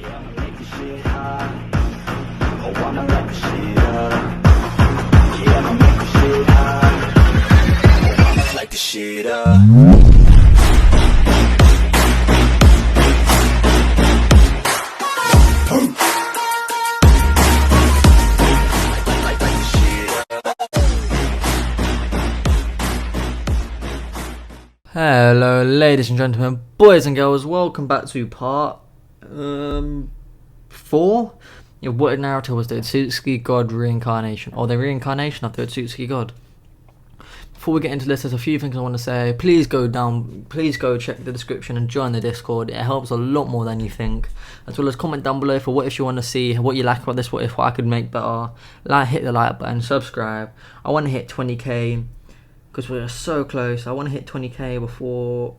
Yeah, I'ma make this shit hot. Oh, I'ma light this shit up. Yeah, I'ma make this shit hot. Oh, I'ma light this shit up. Hello ladies and gentlemen, boys and girls, welcome back to part 4 of what Naruto was the Otsutsuki God Reincarnation, or the Reincarnation of the Otsutsuki God. Before we get into this, there's a few things I want to say. Please go check the description and join the Discord. It helps a lot more than you think. As well as comment down below for what if you want to see, what you like about this, what if, what I could make better. Hit the like button, subscribe. I want to hit 20k. Because we're so close. I want to hit 20k before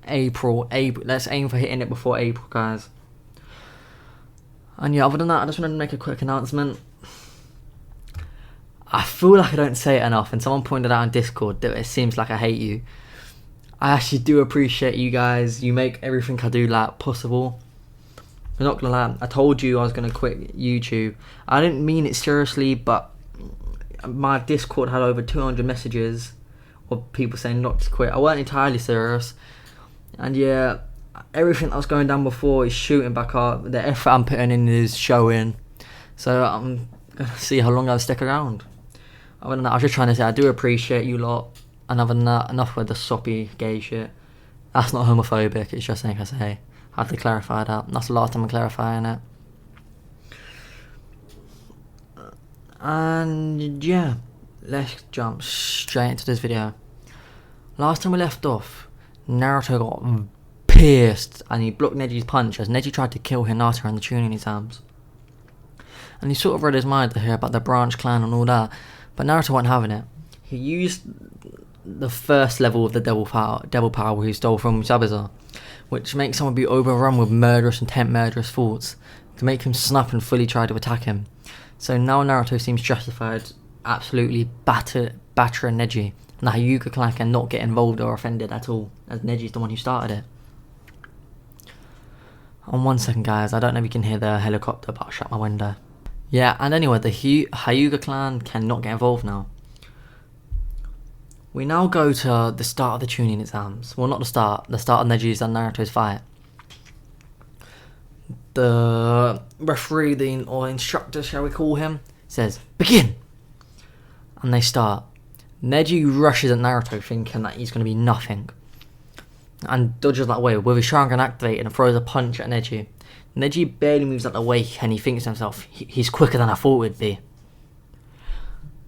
April. Let's aim for hitting it before April, guys. And yeah, other than that, I just wanted to make a quick announcement. I feel like I don't say it enough, and someone pointed out on Discord that it seems like I hate you. I actually do appreciate you guys. You make everything I do possible. I'm not gonna lie, I told you I was gonna quit YouTube. I didn't mean it seriously, but my Discord had over 200 messages of people saying not to quit. I weren't entirely serious, and yeah, everything that was going down before is shooting back up. The effort I'm putting in is showing, so I'm gonna see how long I'll stick around. Other than that, I was just trying to say I do appreciate you lot, and other than that, enough with the soppy gay shit. That's not homophobic, it's just something I say. I have to clarify that. That's the last time I'm clarifying it. And yeah, let's jump straight into this video. Last time we left off, Naruto got pierced and he blocked Neji's punch as Neji tried to kill Hinata in the Chunin exams. And he sort of read his mind to hear about the branch clan and all that, but Naruto wasn't having it. He used the first level of the devil power he stole from Zabuza, which makes someone be overrun with murderous thoughts, to make him snap and fully try to attack him. So now Naruto seems justified absolutely battering Neji, and the Hyuga clan cannot get involved or offended at all, as Neji's the one who started it. And 1 second guys, I don't know if you can hear the helicopter, but I'll shut my window. Yeah, and anyway, the Hyuga clan cannot get involved now. We now go to the start of the Chunin exams. Well, not the start of Neji's and Naruto's fight. The referee, or instructor, shall we call him, says, "Begin!" And they start. Neji rushes at Naruto thinking that he's going to be nothing, and dodges that way with his Sharingan activated and throws a punch at Neji. Neji barely moves out the way and he thinks to himself, he's quicker than I thought it would be.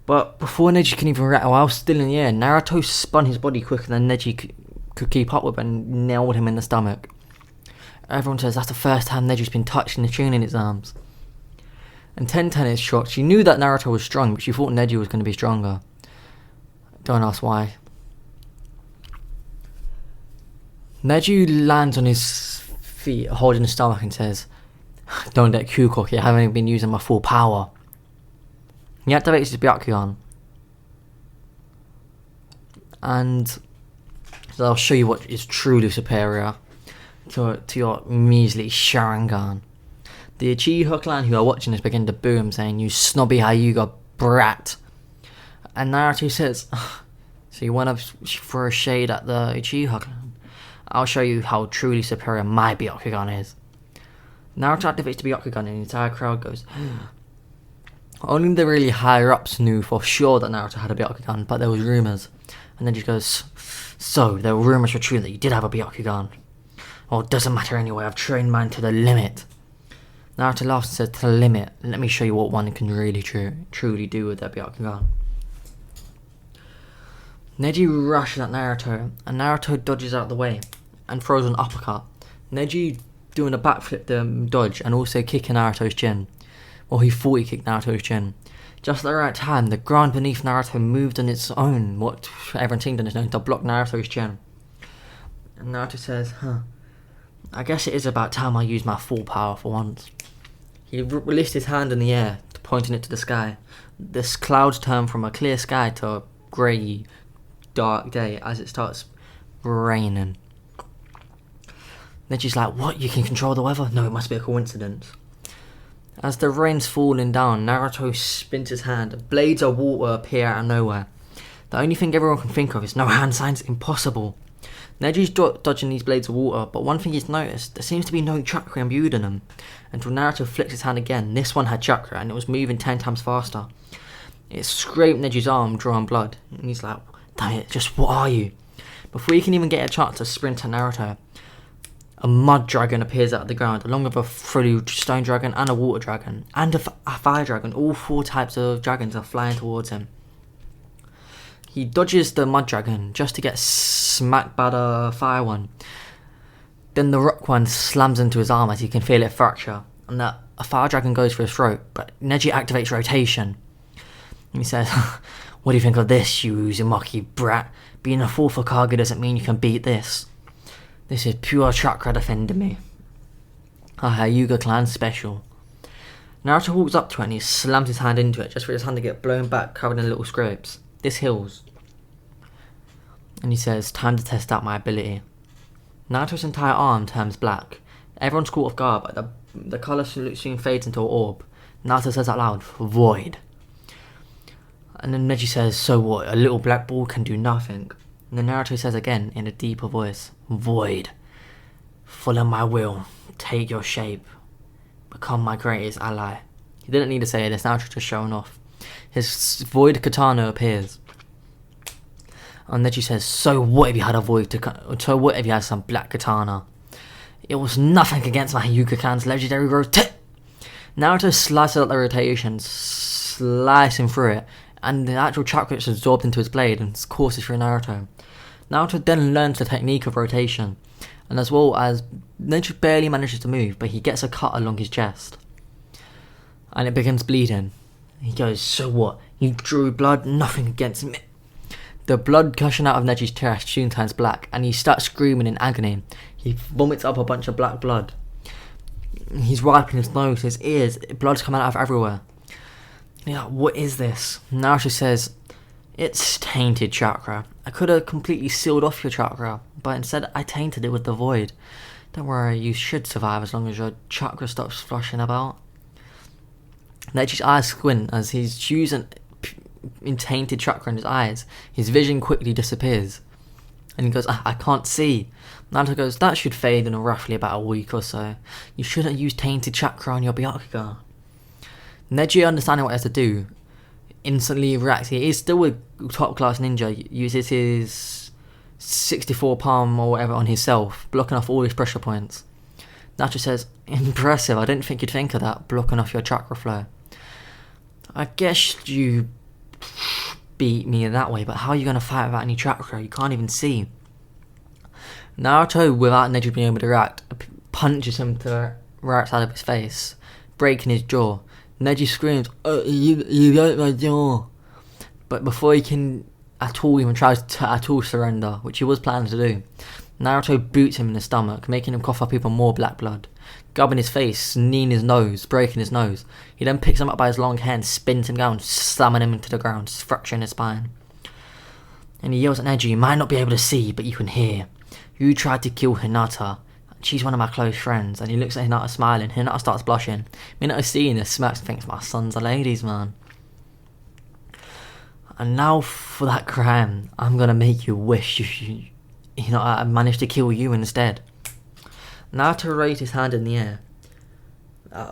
But before Neji can even react, while still in the air, Naruto spun his body quicker than Neji could keep up with and nailed him in the stomach. Everyone says that's the first time Neji's been touched in the Chunin exams. And Tenten is shocked. She knew that Naruto was strong, but she thought Neji was going to be stronger. Don't ask why. Neji lands on his feet, holding his stomach, and says, "Don't get too cocky, I haven't been using my full power." He activates his Byakugan. And so I'll show you what is truly superior to your measly Sharingan. The Uchiha clan who are watching this begin to boo him, saying, "You snobby Hyuga brat." And Naruto says, "So you want to throw a shade at the Uchiha clan? I'll show you how truly superior my Byakugan is." Naruto activates the Byakugan and the entire crowd goes. Only the really higher ups knew for sure that Naruto had a Byakugan, but there was rumours. And then he goes, "So the rumours were true that you did have a Byakugan. Well, it doesn't matter anyway, I've trained mine to the limit." Naruto laughs and says, "To the limit, let me show you what one can really truly do with their Byakugan." Neji rushes at Naruto, and Naruto dodges out of the way and throws an uppercut. Neji doing a backflip dodge and also kicking Naruto's chin. Well, he thought he kicked Naruto's chin. Just at the right time, the ground beneath Naruto moved on its own, what everyone seemed on its own, to block Naruto's chin. And Naruto says, "I guess it is about time I use my full power for once." He released his hand in the air, pointing it to the sky. This clouds turn from a clear sky to a grey, dark day as it starts raining. Neji's like, what? You can control the weather? No, it must be a coincidence. As the rain's falling down, Naruto spins his hand. Blades of water appear out of nowhere. The only thing everyone can think of is no hand signs, impossible. Neji's dodging these blades of water, but one thing he's noticed, there seems to be no chakra imbued in them. Until Naruto flicks his hand again, this one had chakra and it was moving 10 times faster. It scraped Neji's arm, drawing blood, and he's like, damn it, just what are you? Before he can even get a chance to sprint at Naruto, a mud dragon appears out of the ground, along with a furry stone dragon and a water dragon, and a fire dragon. All 4 types of dragons are flying towards him. He dodges the mud dragon just to get smacked by the fire one. Then the rock one slams into his arm as he can feel it fracture, and a fire dragon goes for his throat, but Neji activates rotation. And he says, what do you think of this, you Uzumaki brat? Being a 4th Hokage doesn't mean you can beat this. This is pure chakra defending me. A Hyuga clan special. Naruto walks up to it and he slams his hand into it just for his hand to get blown back, covered in little scrapes. This heals. And he says, time to test out my ability. Naruto's entire arm turns black. Everyone's caught off guard, but the colour soon fades into an orb. Naruto says out loud, void. And then Neji says, so what, a little black ball can do nothing. And then Naruto says again, in a deeper voice, void. Follow my will, take your shape, become my greatest ally. He didn't need to say this, Naruto just showing off. His void katana appears. And Neji says, so what if you had a so what if you had some black katana? It was nothing against my Hyuga clan's legendary rotate. Naruto slices out the rotation, slicing through it, and the actual chakra is absorbed into his blade and courses through Naruto. Naruto then learns the technique of rotation, and as well as Neji barely manages to move, but he gets a cut along his chest. And it begins bleeding. He goes, so what? You drew blood? Nothing against me. The blood gushing out of Neji's chest soon turns black, and he starts screaming in agony. He vomits up a bunch of black blood. He's wiping his nose, his ears, blood's coming out of everywhere. Yeah, what is this? Naruto says, it's tainted chakra. I could have completely sealed off your chakra, but instead I tainted it with the void. Don't worry, you should survive as long as your chakra stops flushing about. Neji's eyes squint as he's using tainted chakra in his eyes. His vision quickly disappears. And he goes, I can't see. Naruto goes, that should fade in roughly about a week or so. You shouldn't use tainted chakra on your Byakugan. Neji, understanding what he has to do, instantly reacts. He is still a top class ninja, uses his 64 palm or whatever on himself, blocking off all his pressure points. Naruto says, impressive, I didn't think you'd think of that, blocking off your chakra flow. I guess you beat me in that way, but how are you going to fight without any chakra? You can't even see. Naruto, without Neji being able to react, punches him to the right side of his face, breaking his jaw. Neji screams, oh, you broke my jaw. But before he can at all even tries to at all surrender, which he was planning to do, Naruto boots him in the stomach, making him cough up even more black blood, gubbing his face, kneeing his nose, breaking his nose. He then picks him up by his long hair and spins him down, slamming him into the ground, fracturing his spine. And he yells at Neji, you might not be able to see, but you can hear. You tried to kill Hinata. She's one of my close friends. And he looks at Hinata smiling. Hinata starts blushing. Minato seeing this smirks and thinks, my son's a ladies man. And now for that crime, I'm gonna make you wish I managed to kill you instead. Naruto raised his hand in the air.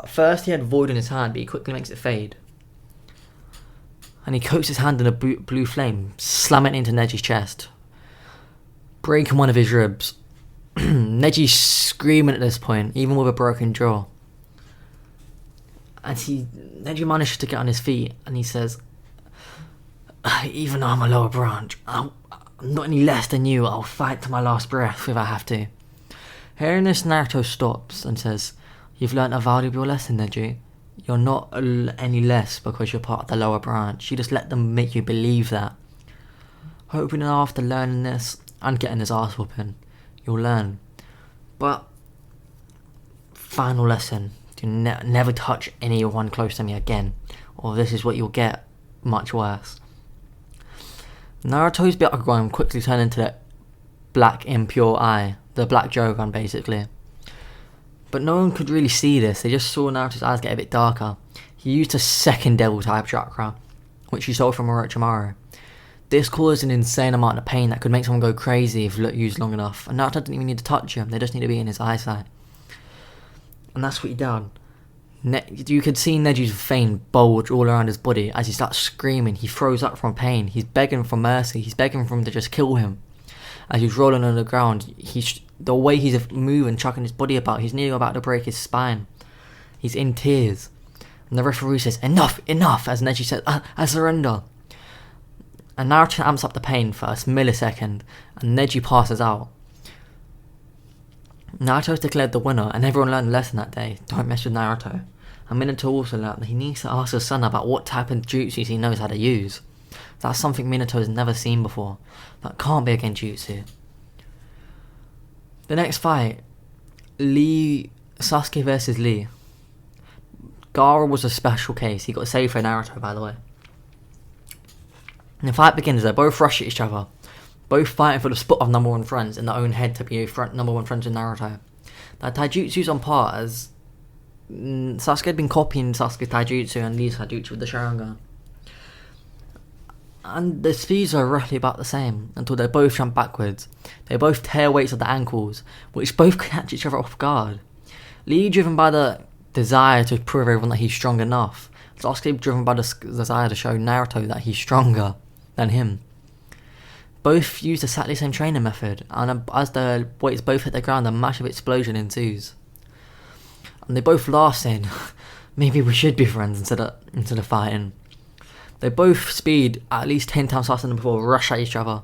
First he had void in his hand, but he quickly makes it fade. And he coats his hand in a blue flame, slamming it into Neji's chest, breaking one of his ribs. Neji's screaming at this point, even with a broken jaw. And Neji manages to get on his feet, and he says, even though I'm a lower branch, I'm not any less than you. I'll fight to my last breath if I have to. Hearing this, Naruto stops and says, you've learnt a valuable lesson, Neji. You're not any less because you're part of the lower branch. You just let them make you believe that. Hoping after learning this and getting his ass whooping, you'll learn. But final lesson, do never touch anyone close to me again, or this is what you'll get, much worse. Naruto's Byakugan quickly turned into that black impure eye, the black Jogan basically. But no one could really see this. They just saw Naruto's eyes get a bit darker. He used a second devil type chakra, which he stole from Orochimaru. This caused an insane amount of pain that could make someone go crazy if used long enough. And Naruto didn't even need to touch him. They just need to be in his eyesight. And that's what he done. You could see Neji's vein bulge all around his body as he starts screaming. He throws up from pain. He's begging for mercy. He's begging for him to just kill him. As he's rolling on the ground, the way he's moving, chucking his body about, he's nearly about to break his spine. He's in tears. And the referee says, "Enough, enough," as Neji says, "I surrender." And Naruto amps up the pain for a millisecond, and Neji passes out. Naruto is declared the winner, and everyone learned a lesson that day: don't mess with Naruto. And Minato also learned that he needs to ask his son about what type of jutsus he knows how to use. That's something Minato has never seen before. That can't be a genjutsu. The next fight, Sasuke vs Lee. Gaara was a special case. He got saved for Naruto, by the way. And the fight begins. They both rush at each other, both fighting for the spot of number one friends in their own head to be number one friends in Naruto. That taijutsu's on par, as Sasuke had been copying Sasuke's taijutsu and Lee's taijutsu with the Sharingan. And the speeds are roughly about the same until they both jump backwards. They both tear weights at the ankles, which both catch each other off guard. Lee driven by the desire to prove everyone that he's strong enough. Sasuke driven by the desire to show Naruto that he's stronger than him. Both use exactly the same training method, and as the weights both hit the ground, a massive explosion ensues. And they both laugh, saying, "Maybe we should be friends instead of fighting." They both speed at least 10 times faster than before, rush at each other.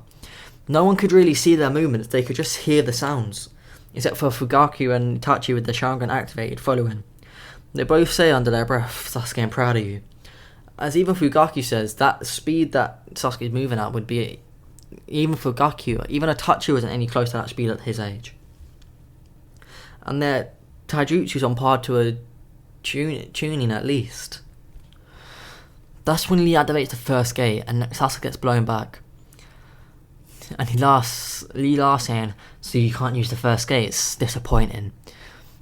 No one could really see their movements, they could just hear the sounds, except for Fugaku and Itachi with the Sharingan activated following. They both say under their breath, "Sasuke, I'm proud of you." As even Fugaku says, that speed that Sasuke is moving at would be, even Fugaku, even Itachi wasn't any close to that speed at his age. And their taijutsu's on par to a tuning at least. That's when Lee activates the first gate and Sasuke gets blown back. And Lee laughs saying, "So you can't use the first gate, it's disappointing."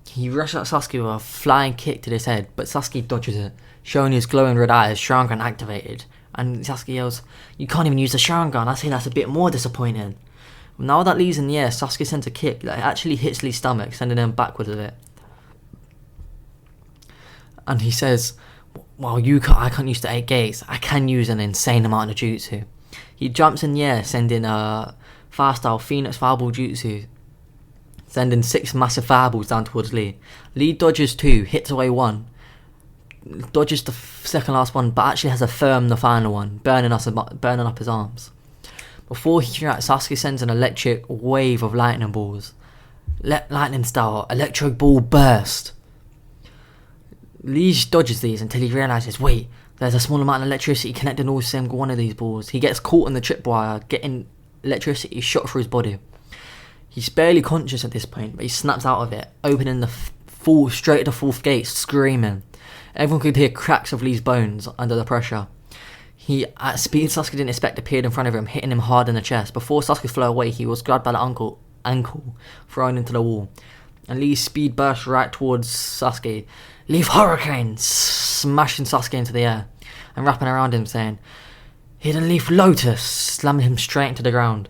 He rushes at Sasuke with a flying kick to his head, but Sasuke dodges it, showing his glowing red eyes, Sharingan activated. And Sasuke yells, "You can't even use the Sharingan, I say that's a bit more disappointing." Now that Lee's in the air, Sasuke sends a kick that actually hits Lee's stomach, sending him backwards with it. And he says, "Well, I can't use the 8 gates, I can use an insane amount of jutsu." He jumps in the air, sending a fast-style Phoenix Fireball jutsu, sending 6 massive fireballs down towards Lee. Lee dodges 2, hits away 1, dodges the second last one, but actually has a firm the final one, burning up his arms. Before he reacts, Sasuke sends an electric wave of lightning balls. Lightning style, electro ball burst. Lee dodges these until he realises, wait, there's a small amount of electricity connecting all single one of these balls. He gets caught in the tripwire, getting electricity shot through his body. He's barely conscious at this point, but he snaps out of it, opening the straight to the 4th gate, screaming. Everyone could hear cracks of Lee's bones under the pressure. He, at speed Sasuke didn't expect, appeared in front of him, hitting him hard in the chest. Before Sasuke flew away, he was grabbed by the ankle, thrown into the wall. And Lee's speed burst right towards Sasuke. "Leave Hurricane!" smashing Sasuke into the air and wrapping around him, saying, "Hidden Leaf Lotus!" slamming him straight into the ground.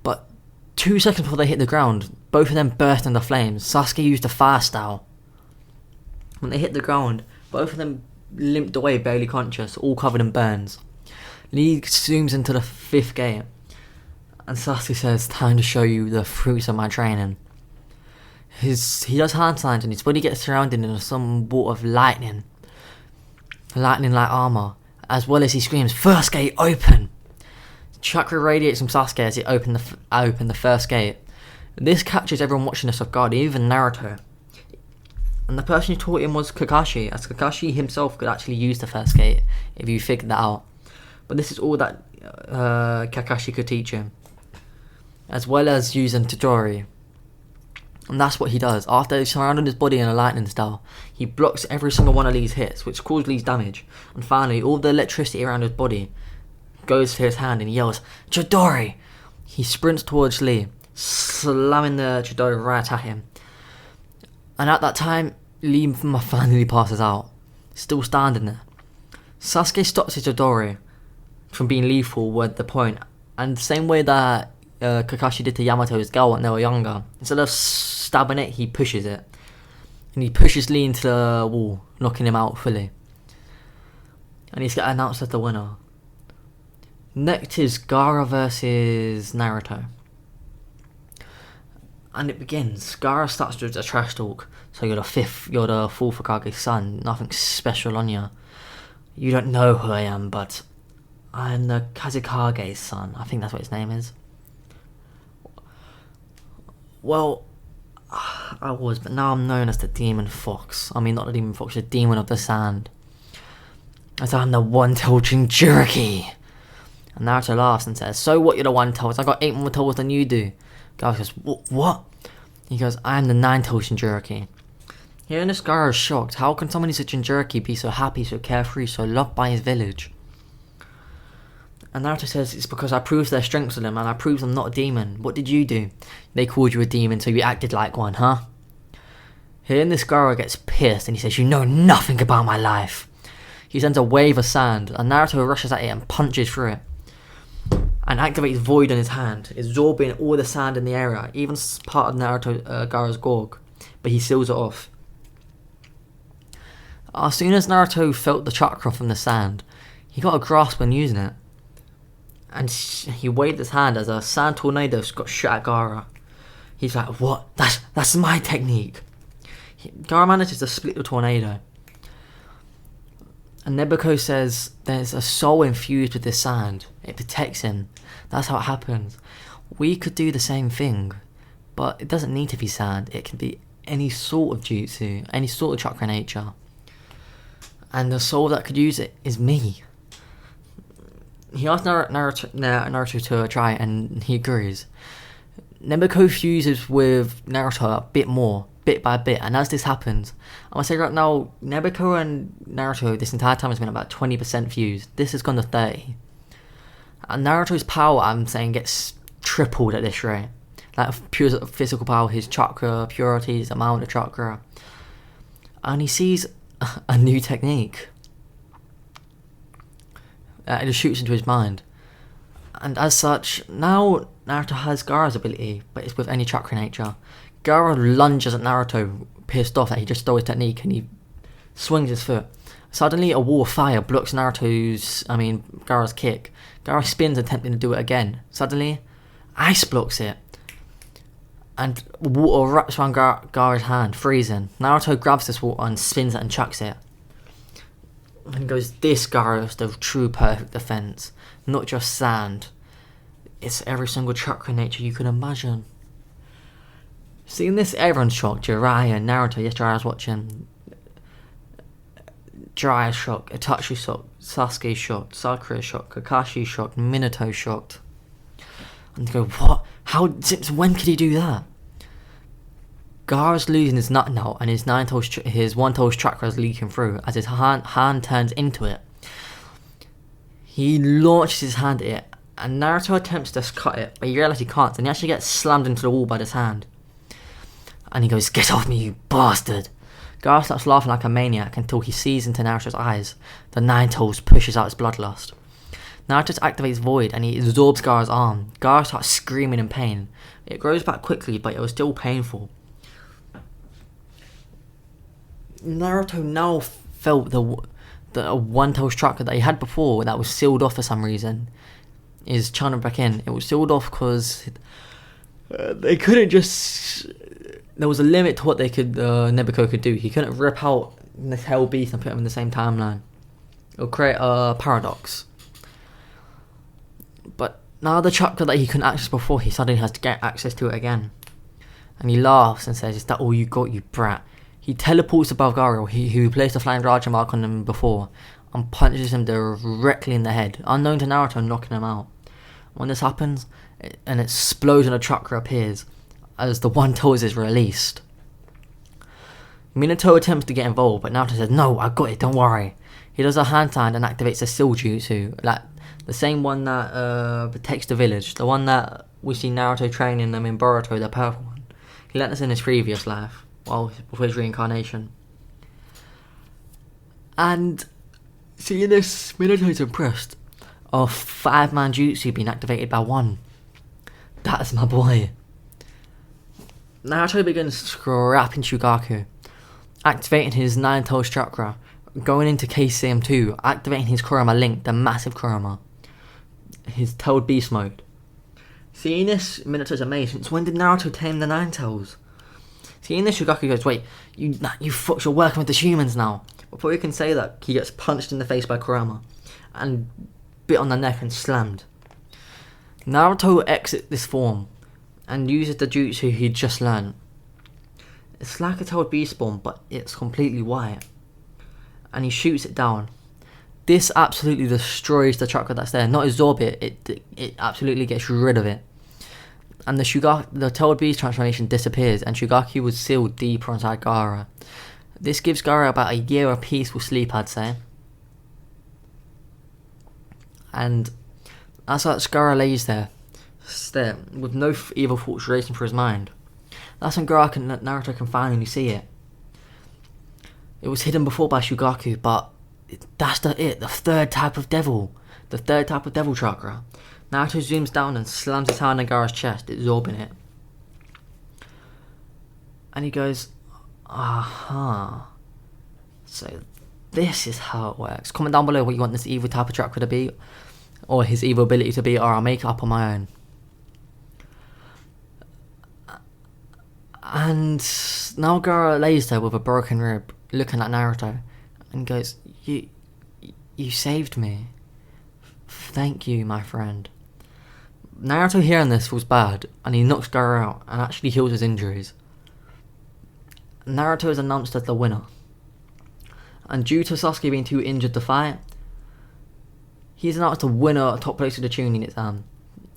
But 2 seconds before they hit the ground, both of them burst into flames. Sasuke used the fire style. When they hit the ground, both of them limped away, barely conscious, all covered in burns. Lee zooms into the 5th gate, and Sasuke says, "Time to show you the fruits of my training." He does hand signs and his body gets surrounded in some wall of lightning like armour, as well as he screams, "First gate open!" Chakra radiates from Sasuke as he opened the first gate. This captures everyone watching this off guard, even Naruto. And the person who taught him was Kakashi, as Kakashi himself could actually use the first gate if you figured that out. But this is all that Kakashi could teach him, as well as using Todori. And that's what he does. After surrounding his body in a lightning style, he blocks every single one of Lee's hits, which cause Lee's damage. And finally, all the electricity around his body goes to his hand and he yells, "Chidori!" He sprints towards Lee, slamming the Chidori right at him. And at that time, Lee finally passes out, still standing there. Sasuke stops his Chidori from being lethal with the point, and the same way that Kakashi did to Yamato's girl when they were younger. Instead of stabbing it, he pushes it. And he pushes Lee into the wall, knocking him out fully. And he's getting announced as the winner. Next is Gaara versus Naruto. And it begins. Gaara starts with the trash talk. So you're the fourth Hokage's son. Nothing special on you. You don't know who I am, but I'm the Kazekage's son. I think that's what his name is. Well, I was, but now I'm known as the Demon Fox. I mean, not the Demon Fox, the Demon of the Sand. As I'm the one-tailed Jinchuriki. And Naruto laughs and says, so what, you're the one-tailed? I got 8 more tails than you do. Gaara goes, what? He goes, I am the 9-tailed Jinchuriki. Hearing this, Gaara is shocked. How can someone who's a Jinchuriki be so happy, so carefree, so loved by his village? And Naruto says, it's because I proved their strengths to them, and I proved them not a demon. What did you do? They called you a demon, so you acted like one, huh? Hearing this, Gaara gets pissed, and he says, you know nothing about my life. He sends a wave of sand, and Naruto rushes at it and punches through it. And activates Void in his hand, absorbing all the sand in the area, even part of Gaara's Gorg. But he seals it off. As soon as Naruto felt the chakra from the sand, he got a grasp when using it. And he waved his hand as a sand tornado got shot at Gaara. He's like, what? That's my technique. Gaara manages to split the tornado. And Nebuko says there's a soul infused with this sand. It protects him. That's how it happens. We could do the same thing, but it doesn't need to be sand. It can be any sort of jutsu, any sort of chakra nature. And the soul that could use it is me. He asked Naruto to try it, and he agrees. Nebuko fuses with Naruto a bit more, bit by bit, and as this happens, I want to say right now, Nebuko and Naruto this entire time has been about 20% fused. This has gone to 30. And Naruto's power, I'm saying, gets tripled at this rate. Like pure physical power, his chakra purity, his amount of chakra. And he sees a new technique. It just shoots into his mind. And as such, now Naruto has Gaara's ability, but it's with any chakra nature. Gaara lunges at Naruto, pissed off that he just stole his technique, and he swings his foot. Suddenly, a wall of fire blocks Gaara's kick. Gaara spins, attempting to do it again. Suddenly, ice blocks it. And water wraps around Gaara's hand, freezing. Naruto grabs this water and spins it and chucks it. And he goes, this Gaara is the true perfect defense. Not just sand. It's every single chakra nature you can imagine. Seeing this, everyone's shocked. Jiraiya, Naruto, yes, Jiraiya's watching. Jiraiya's shocked, Itachi's shocked, Sasuke's shocked, Sakura's shocked, Kakashi's shocked, Minato's shocked. And they go, what? How? Since when could he do that? Gaara's losing his nut now, and his one-tailed chakra is leaking through as his hand turns into it. He launches his hand at it, and Naruto attempts to cut it, but he realizes he can't, and he actually gets slammed into the wall by his hand. And he goes, get off me, you bastard! Gaara starts laughing like a maniac until he sees into Naruto's eyes. The Nine-Tails pushes out his bloodlust. Naruto activates Void, and he absorbs Gaara's arm. Gaara starts screaming in pain. It grows back quickly, but it was still painful. Naruto now felt the one-tailed chakra that he had before that was sealed off for some reason is channeling back in. It was sealed off because they couldn't just... There was a limit to what they could Nebuko could do. He couldn't rip out the Hell Beast and put them in the same timeline. It would create a paradox. But now the chakra that he couldn't access before, he suddenly has to get access to it again. And he laughs and says, is that all you got, you brat? He teleports above Gaara, who placed a flying Raja mark on him before, and punches him directly in the head, unknown to Naruto, knocking him out. When this happens, an explosion of chakra appears, as the one-tailed is released. Minato attempts to get involved, but Naruto says, no, I got it, don't worry. He does a hand sign and activates a Seal Jutsu, like the same one that protects the village, the one that we see Naruto training them in Boruto, the purple one. He learnt this in his previous life. well, before his reincarnation. And seeing this, Minato's impressed. A 5-man jutsu being activated by 1. That's my boy. Naruto begins scrapping Shugaku, activating his 9-tails chakra, going into KCM2, activating his Kurama link, the massive Kurama, his tailed beast mode. Seeing this, Minato's amazed. Since when did Naruto tame the 9-tails? Seeing this, Shugaku goes, wait, you fucks, you're working with the humans now. Before he can say that, he gets punched in the face by Kurama and bit on the neck and slammed. Naruto exits this form and uses the jutsu he just learned. It's like a tailed beast form, but it's completely white. And he shoots it down. This absolutely destroys the chakra that's there. Not absorb it, it absolutely gets rid of it. And the tailed beast transformation disappears, and Shugaku was sealed deeper inside Gaara. This gives Gaara about a year of peaceful sleep, I'd say. And as Gaara lays there, with no evil thoughts racing through his mind, that's when Naruto can finally see it. It was hidden before by Shugaku, but that's the 3rd type of devil. The 3rd type of devil chakra. Naruto zooms down and slams his hand on Gaara's chest, absorbing it. And he goes, aha. So this is how it works. Comment down below what you want this evil type of chakra to be, or his evil ability to be, or I'll make it up on my own. And now Gaara lays there with a broken rib, looking at Naruto, and goes, You saved me. Thank you, my friend. Naruto hearing this feels bad, and he knocks Gaara out and actually heals his injuries. Naruto is announced as the winner. And due to Sasuke being too injured to fight, he's announced the winner, top place of the Chunin exam.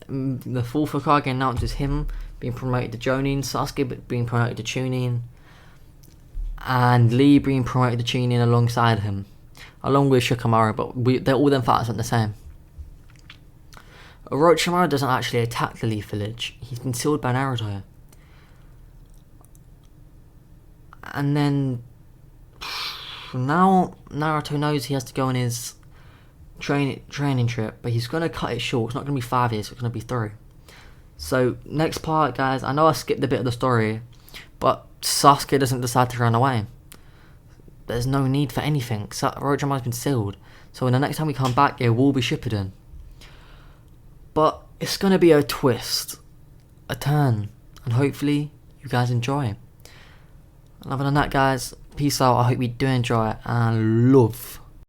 The 4th Hokage announces him being promoted to Jonin, Sasuke being promoted to Chunin, and Lee being promoted to Chunin alongside him, along with Shikamaru, but they're all them fighters aren't the same. Orochimaru doesn't actually attack the Lee village. He's been sealed by Naruto. And then now Naruto knows he has to go on his training trip, but he's going to cut it short. It's not going to be 5 years, it's going to be 3. So next part, guys, I know I skipped a bit of the story, but Sasuke doesn't decide to run away. There's no need for anything. Orochimaru's been sealed, so when the next time we come back, it will be Shippuden. But it's going to be a twist, a turn, and hopefully you guys enjoy. And other than that, guys, peace out. I hope you do enjoy it, and love.